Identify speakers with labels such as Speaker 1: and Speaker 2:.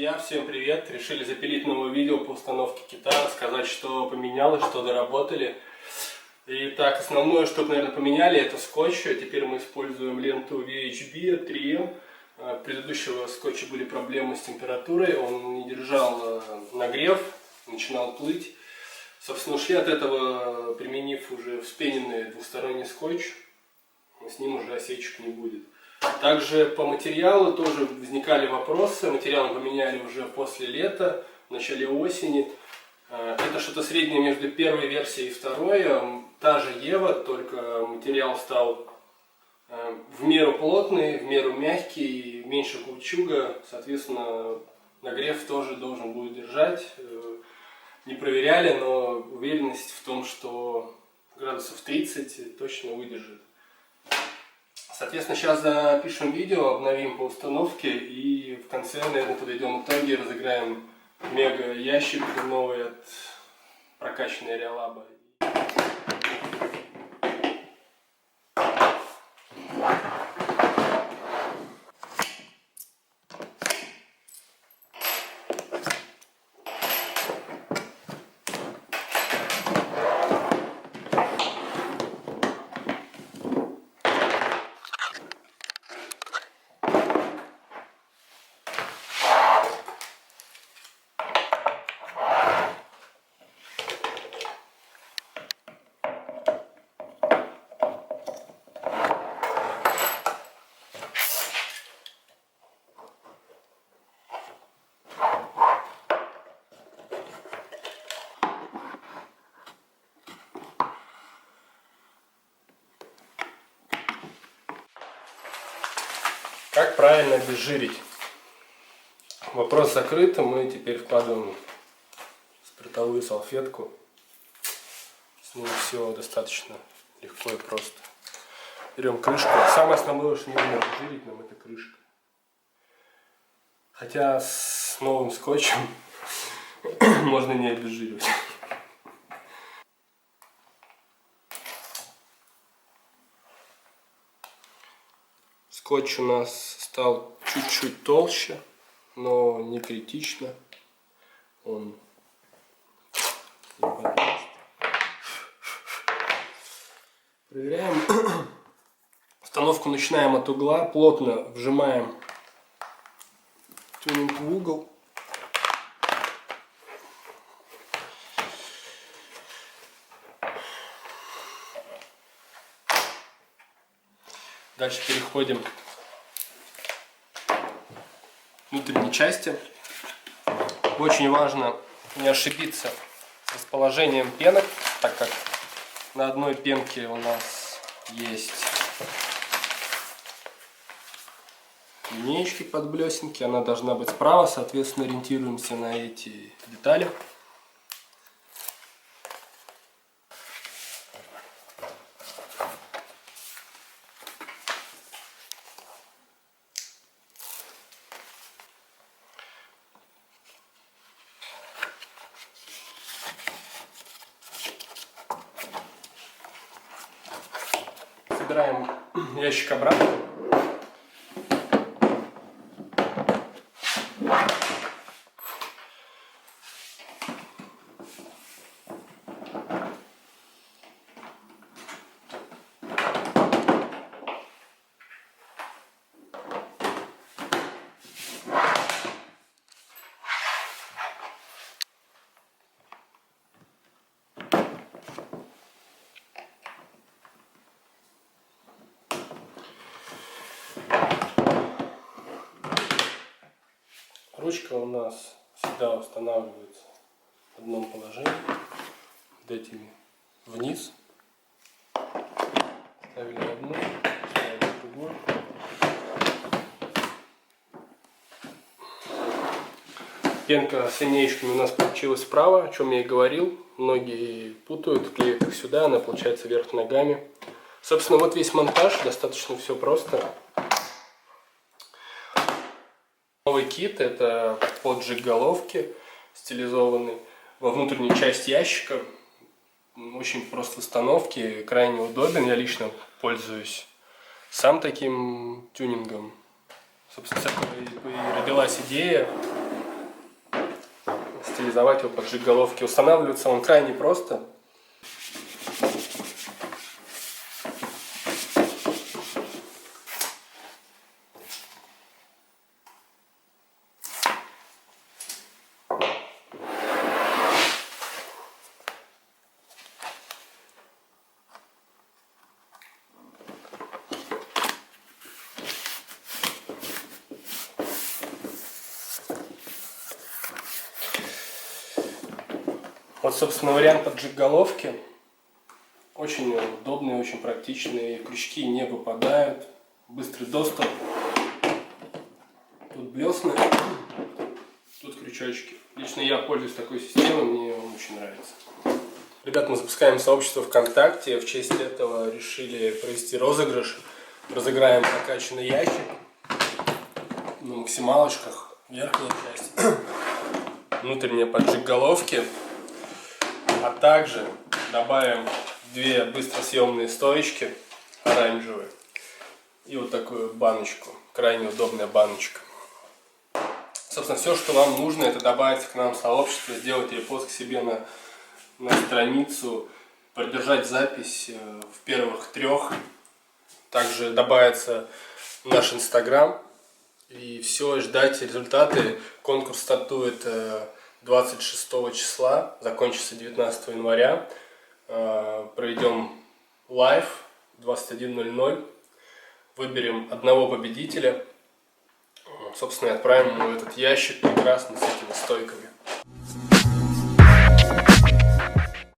Speaker 1: Друзья, всем привет! Решили запилить новое видео по установке кита, рассказать, что поменялось, что доработали. Итак, основное, что, наверное, поменяли, это скотч. Теперь мы используем ленту VHB 3M. Предыдущего скотча были проблемы с температурой, он не держал нагрев, начинал плыть. Собственно, ушли от этого, применив уже вспененный двусторонний скотч, с ним уже осечек не будет. Также по материалу тоже возникали вопросы. Материал мы поменяли уже после лета, в начале осени. Это что-то среднее между первой версией и второй. Та же Ева, только материал стал в меру плотный, в меру мягкий, меньше каучуга. Соответственно, нагрев тоже должен будет держать. Не проверяли, но уверенность в том, что градусов 30 точно выдержит. Соответственно, сейчас запишем видео, обновим по установке и в конце, наверное, подведем итоги, разыграем мега ящик новый от прокачанной Реалаба. Как правильно обезжирить? Вопрос закрыт, мы теперь вкладываем спиртовую салфетку. С ней все достаточно легко и просто. Берем крышку. Самое основное, что нужно обезжирить нам, это крышка. Хотя с новым скотчем можно не обезжиривать. Скотч у нас стал чуть-чуть толще, но не критично. Он не поддаст. Проверяем. Установку начинаем от угла, плотно вжимаем тюнинг в угол. Дальше переходим к внутренней части. Очень важно не ошибиться с расположением пенок, так как на одной пенке у нас есть линеечки под блесенки, она должна быть справа, соответственно ориентируемся на эти детали. Собираем ящик обратно. Ручка у нас всегда устанавливается в одном положении, вот этими вниз. Ставили одну, ставили другую. Пенка с линеечками у нас получилась справа, о чем я и говорил. Многие путают, клеят их сюда, она получается вверх ногами. Собственно, вот весь монтаж, достаточно все просто. Новый кит — это поджиг головки, стилизованный во внутреннюю часть ящика. Очень прост в установке, крайне удобен. Я лично пользуюсь сам таким тюнингом. Собственно, с этого и родилась идея стилизовать его под джиг-головки. Устанавливается он крайне просто. Вот, собственно, вариант под джиг-головки. Очень удобный, очень практичный. Крючки не выпадают. Быстрый доступ. Тут блесны, тут крючочки. Лично я пользуюсь такой системой, мне он очень нравится. Ребят, мы запускаем сообщество ВКонтакте. В честь этого решили провести розыгрыш. Разыграем прокачанный ящик на максималочках. Верхняя часть. Внутренняя под джиг-головки. А также добавим две быстросъемные стоечки оранжевые и вот такую баночку, крайне удобная баночка. Собственно, все, что вам нужно, это добавить к нам в сообщество, сделать репост к себе на страницу, продержать запись в первых 3. Также добавиться в наш инстаграм и все, ждать результаты. Конкурс стартует 26 числа, закончится 19 января. Проведем лайв 21:00. Выберем одного победителя. Собственно, и отправим ему этот ящик прекрасно с этими стойками.